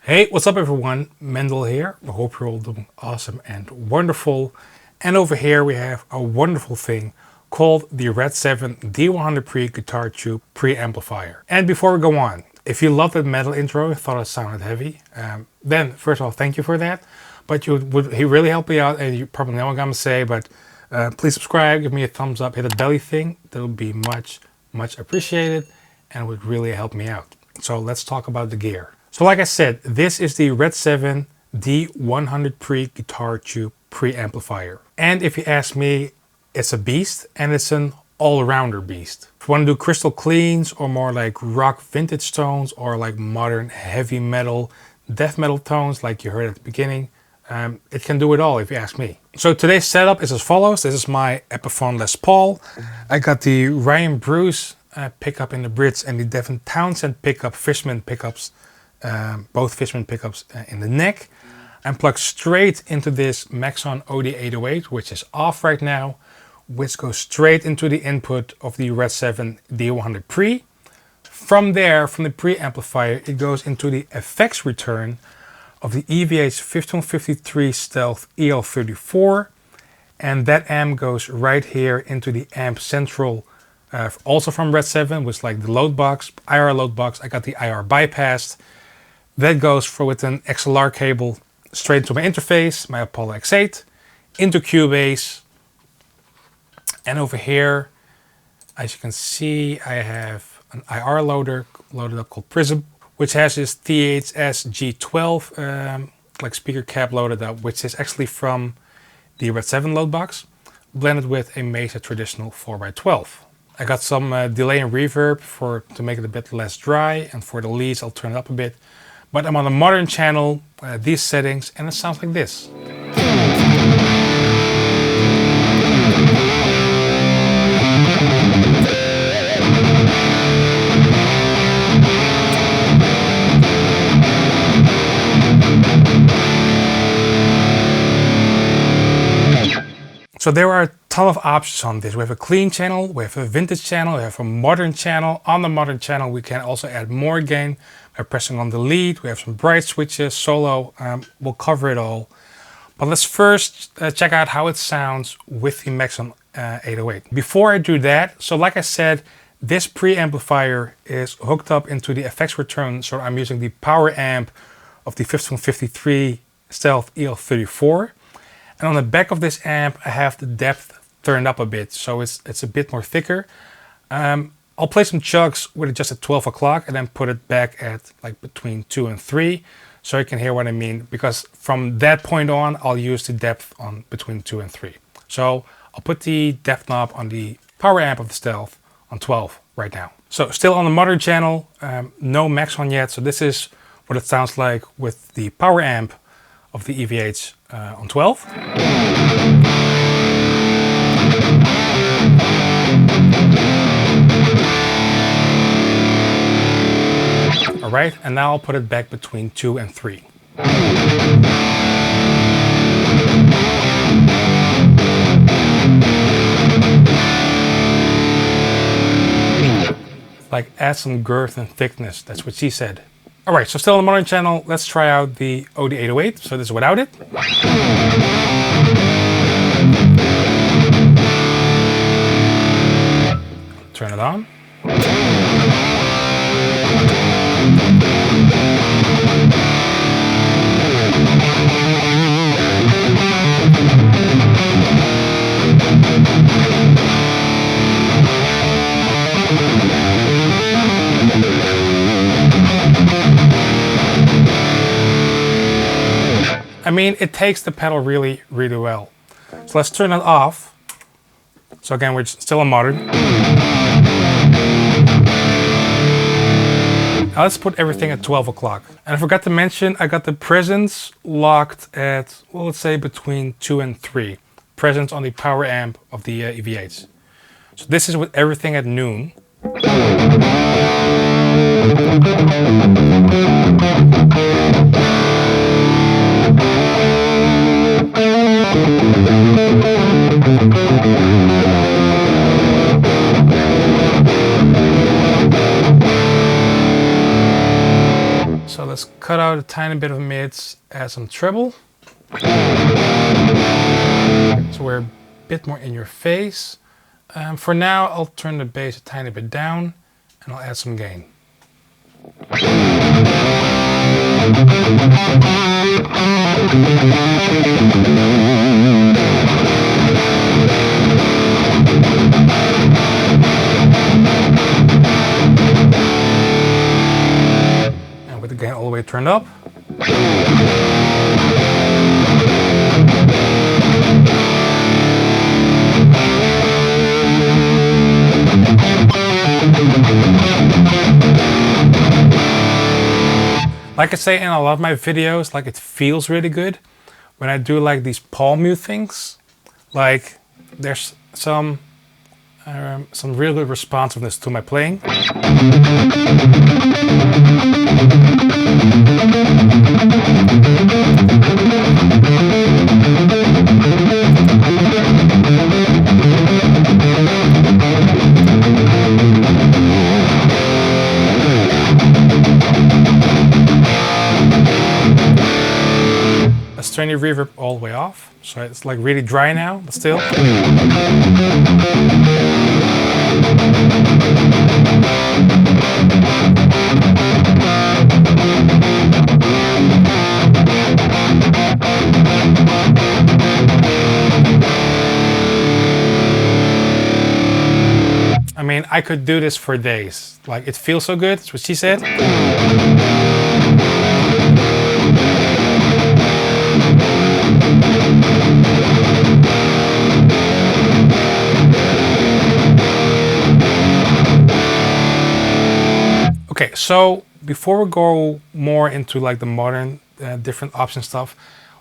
Hey, what's up everyone? Mendel here. I hope you're all doing awesome and wonderful. And over here we have a wonderful thing called the REDSEVEN D100PRE guitar tube preamplifier. And before we go on, if you loved that metal intro and thought it sounded heavy, then first of all, thank you for that. But he really helped me out, and you probably know what I'm gonna say, but please subscribe, give me a thumbs up, hit the belly thing. That would be much appreciated and would really help me out. So let's talk about the gear. So like I said, this is the REDSEVEN D100PRE guitar tube preamplifier. And if you ask me, it's a beast, and it's an all-rounder beast. If you want to do crystal cleans or more like rock vintage tones or like modern heavy metal, death metal tones like you heard at the beginning, it can do it all if you ask me. So today's setup is as follows. This is my Epiphone Les Paul. I got the Reamp Box pickup in the bridge and the Devin Townsend pickup, Fishman pickups, both Fishman pickups in the neck. I'm plugged straight into this Maxon OD808, which is off right now, which goes straight into the input of the REDSEVEN D100PRE. From there, from the preamplifier, it goes into the effects return of the EVH 1553 Stealth EL34, and that amp goes right here into the amp central, also from REDSEVEN, with like the load box, IR load box. I got the IR bypassed. That goes with an XLR cable straight into my interface, my Apollo X8, into Cubase. And over here, as you can see, I have an IR loader loaded up called Prism, which has this THS G12 like speaker cap loaded up, which is actually from the REDSEVEN load box, blended with a Mesa traditional 4x12. I got some delay and reverb to make it a bit less dry, and for the leads I'll turn it up a bit. But I'm on a modern channel, these settings, and it sounds like this. So there are a ton of options on this. We have a clean channel, we have a vintage channel, we have a modern channel. On the modern channel we can also add more gain by pressing on the lead. We have some bright switches, solo, we'll cover it all. But let's first check out how it sounds with the Maxon 808. Before I do that, so like I said, this preamplifier is hooked up into the effects return, so I'm using the power amp of the 1553 Stealth EL34. And on the back of this amp, I have the depth turned up a bit, so it's a bit more thicker. I'll play some chugs with it just at 12 o'clock and then put it back at like between 2 and 3, so you can hear what I mean, because from that point on, I'll use the depth on between 2 and 3. So I'll put the depth knob on the power amp of the Stealth on 12 right now. So still on the modern channel, no Maxon yet, so this is what it sounds like with the power amp of the EVH on 12. All right, and now I'll put it back between 2 and 3. Like add some girth and thickness, that's what she said. All right, so still on the modern channel, let's try out the OD808. So this is without it. Turn it on. I mean, it takes the pedal really well. So let's turn it off. So again, we're still on modern. Now let's put everything at 12 o'clock. And I forgot to mention, I got the presence locked at, well, let's say between 2 and 3. Presence on the power amp of the EVH. So this is with everything at noon. So let's cut out out a tiny bit of mids, add some treble. So we're a bit more in your face. For now, I'll turn the bass a tiny bit down and I'll add some gain. And with the gain all the way turned up. Like I say in a lot of my videos, like it feels really good when I do like these palm mute things. Like there's some real good responsiveness to my playing. Let's turn the reverb all the way off. So it's like really dry now, but still. I mean, I could do this for days. Like, it feels so good, that's what she said. Okay, so before we go more into like the modern different option stuff,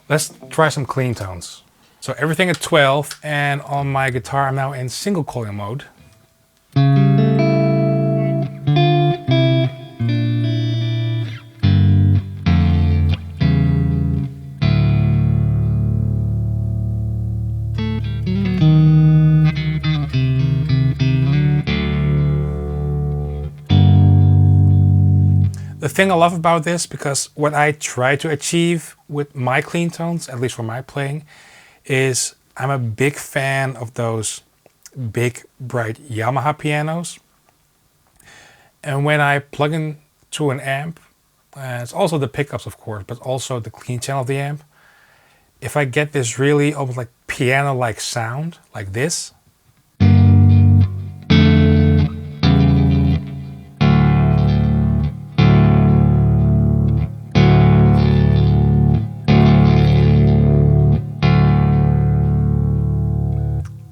let's try some clean tones. So everything at 12, and on my guitar I'm now in single coiling mode. The thing I love about this, because what I try to achieve with my clean tones, at least for my playing, is I'm a big fan of those big, bright Yamaha pianos. And when I plug into an amp, it's also the pickups of course, but also the clean channel of the amp. If I get this really almost like piano-like sound, like this,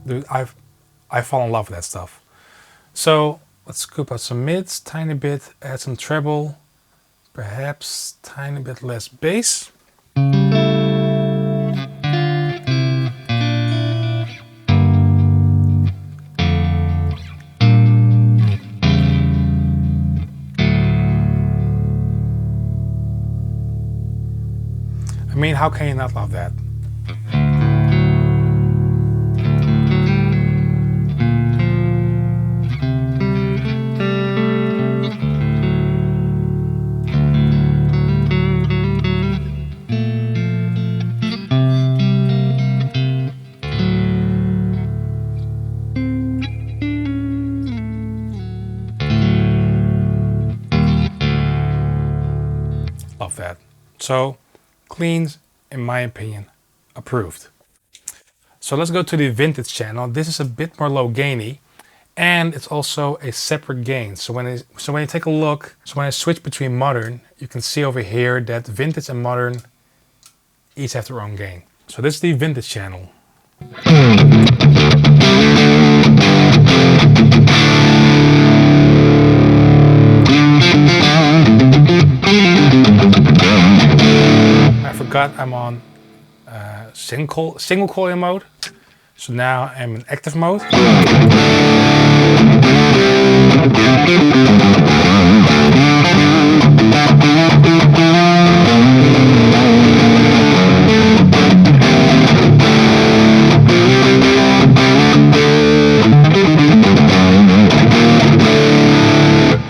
dude, I fall in love with that stuff. So let's scoop out some mids, tiny bit, add some treble, perhaps tiny bit less bass. I mean, how can you not love that? Love that. So cleans, in my opinion, approved. So let's go to the vintage channel. This is a bit more low gainy, and it's also a separate gain. So when you take a look, so when I switch between modern, you can see over here that vintage and modern each have their own gain. So this is the vintage channel. I forgot I'm on single coil mode, so now I'm in active mode.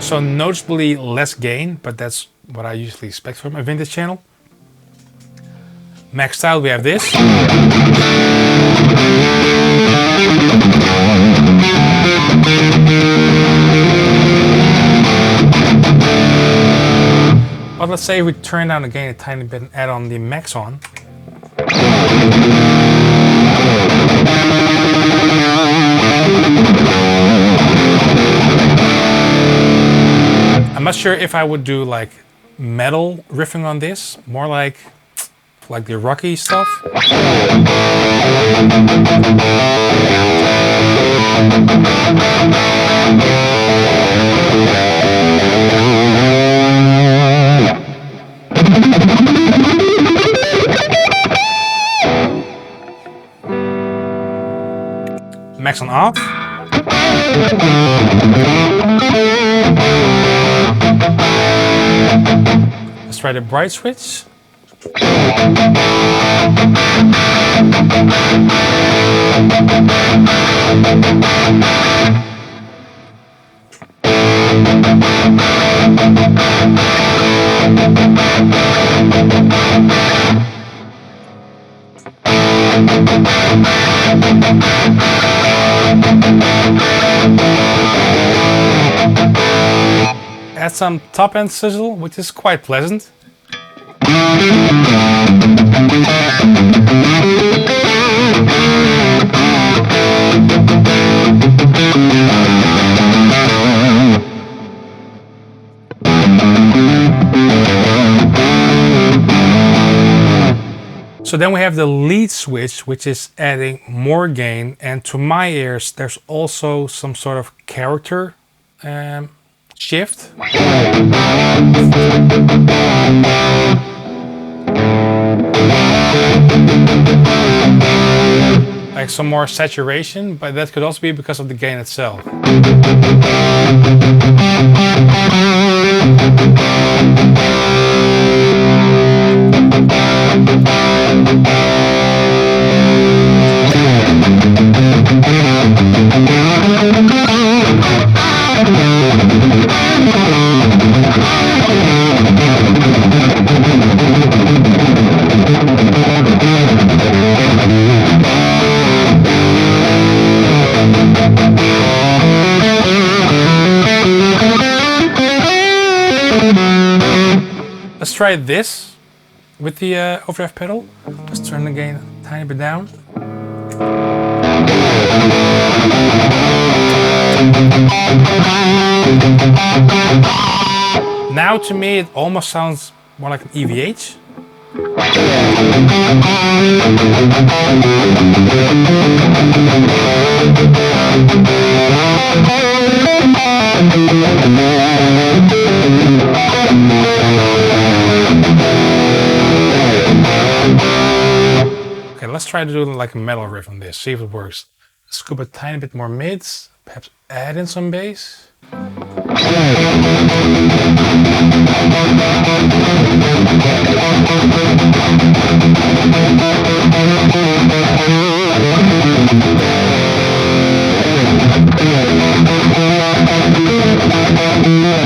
So noticeably less gain, but that's what I usually expect from a vintage channel. Maxed out, we have this. But let's say we turn down the gain a tiny bit and add on the max on. I'm not sure if I would do like metal riffing on this, more like the rocky stuff. Max on off. Let's try the bright switch. Add some top end sizzle, which is quite pleasant. So then we have the lead switch, which is adding more gain, and to my ears there's also some sort of character shift. Like some more saturation, but that could also be because of the gain itself. Let's try this with the overdrive pedal. Just turn the gain a tiny bit down. Now to me it almost sounds more like an EVH. Okay, let's try to do like a metal riff on this, see if it works. Scoop a tiny bit more mids, perhaps add in some bass.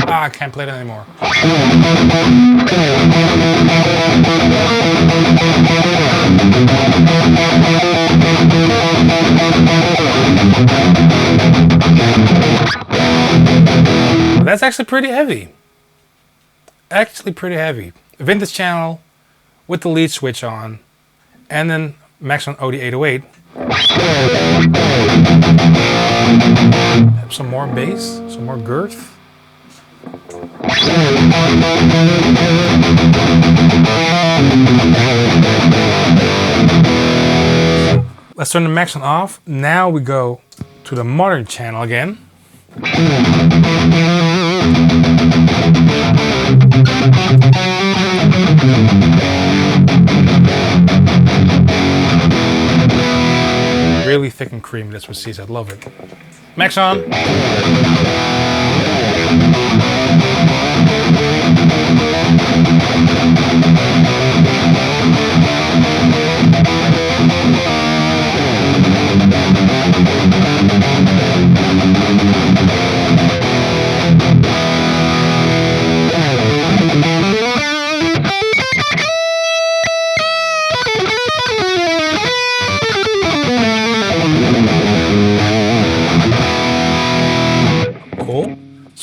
I can't play that anymore. That's actually pretty heavy. Actually pretty heavy. A vintage channel with the lead switch on, and then max on OD808. Have some more bass, some more girth. Let's turn the max on off. Now we go to the modern channel again. Really thick and creamy, that's what sees. I love it. Max on.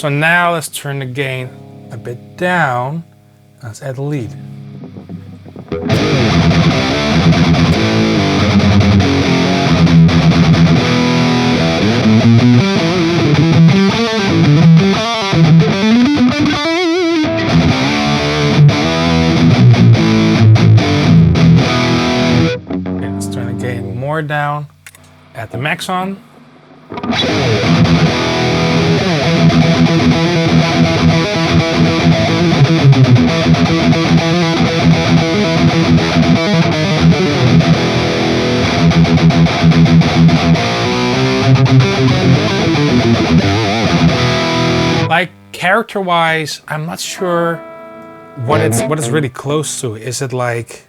So now let's turn the gain a bit down. Let's add a lead. Okay, let's turn the gain more down. Add the max on. Like character-wise, I'm not sure what it's really close to. Is it like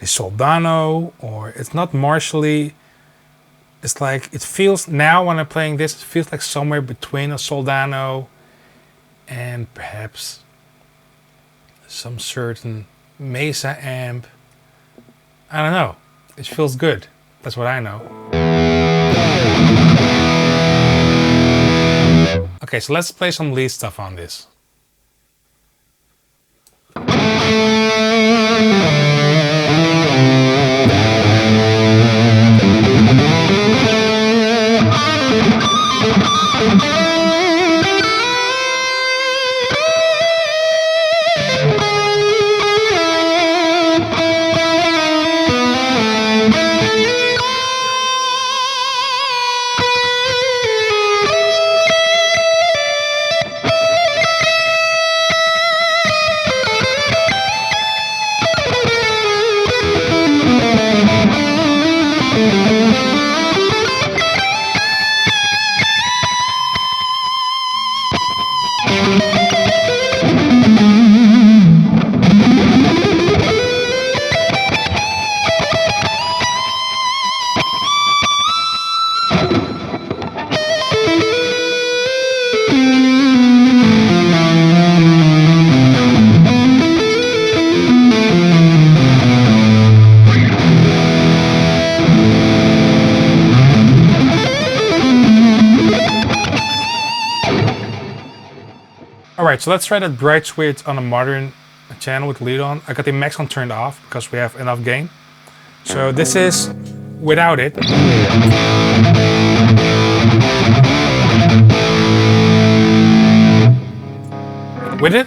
a soldano, or it's not martially? It's like, it feels now when I'm playing this, it feels like somewhere between a soldano and perhaps some certain mesa amp. I don't know. It feels good. That's what I know. Okay, so let's play some lead stuff on this. Alright, so let's try that bright switch on a modern channel with lead on. I got the max on turned off because we have enough gain. So this is without it. With it.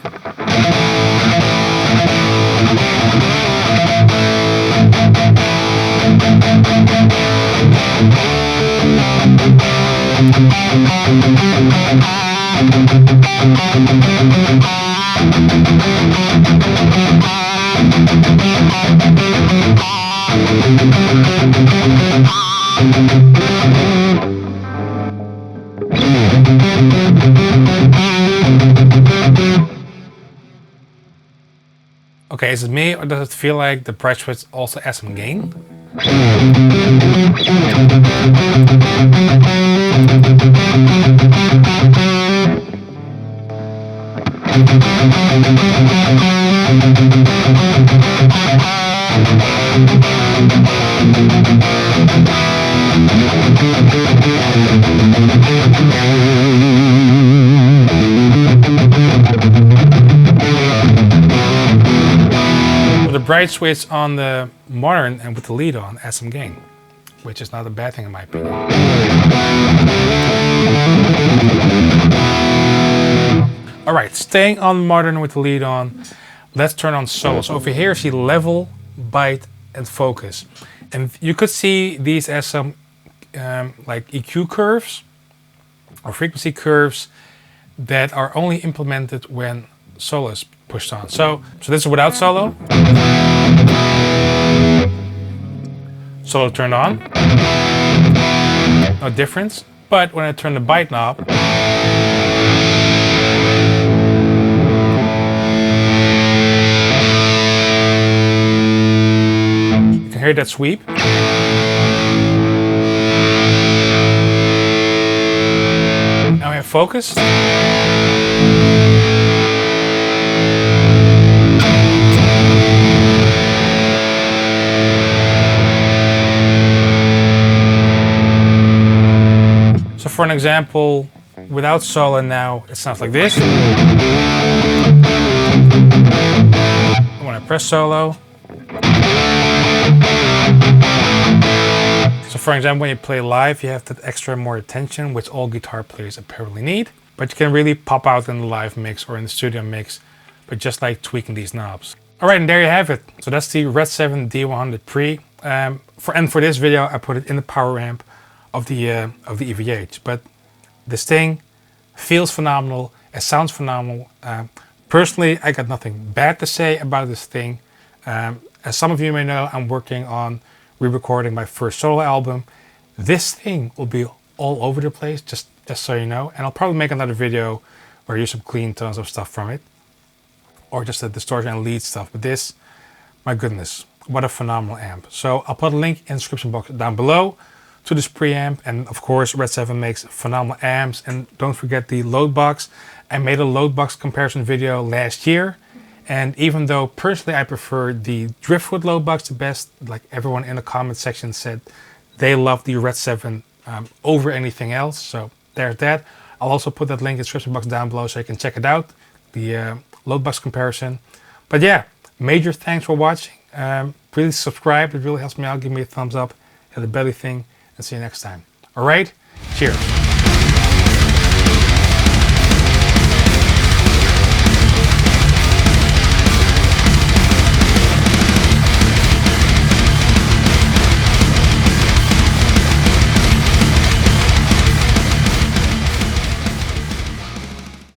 Okay, is it me, or does it feel like the bright switch also adds some gain? The bright switch on the modern and with the lead on adds some gain, which is not a bad thing in my opinion. Alright, staying on modern with the lead on, let's turn on solos. Over here you see level, bite and focus. And you could see these as some like EQ curves or frequency curves that are only implemented when solo is pushed on. So this is without solo. Solo turned on. No difference. But when I turn the bite knob, you can hear that sweep. Now we have focus. So for an example, Without solo now, it sounds like this. When I press solo. So for example, when you play live, you have that extra more attention, which all guitar players apparently need. But you can really pop out in the live mix or in the studio mix, but just like tweaking these knobs. All right, and there you have it. So that's the REDSEVEN D100PRE. For this video, I put it in the power amp of the EVH. But this thing feels phenomenal. It sounds phenomenal. Personally, I got nothing bad to say about this thing. As some of you may know, I'm working on re-recording my first solo album. This thing will be all over the place, just so you know. And I'll probably make another video where I use some clean tones of stuff from it, or just the distortion and lead stuff. But this, my goodness, what a phenomenal amp. So I'll put a link in the description box down below to this preamp. And of course, REDSEVEN makes phenomenal amps. And don't forget the load box. I made a load box comparison video last year. And even though personally I prefer the Driftwood load box the best, like everyone in the comment section said they love the REDSEVEN over anything else. So there's that. I'll also put that link in the description box down below so you can check it out, the load box comparison. But yeah, major thanks for watching. Please subscribe, it really helps me out. Give me a thumbs up, hit the belly thing, and see you next time. All right, cheers.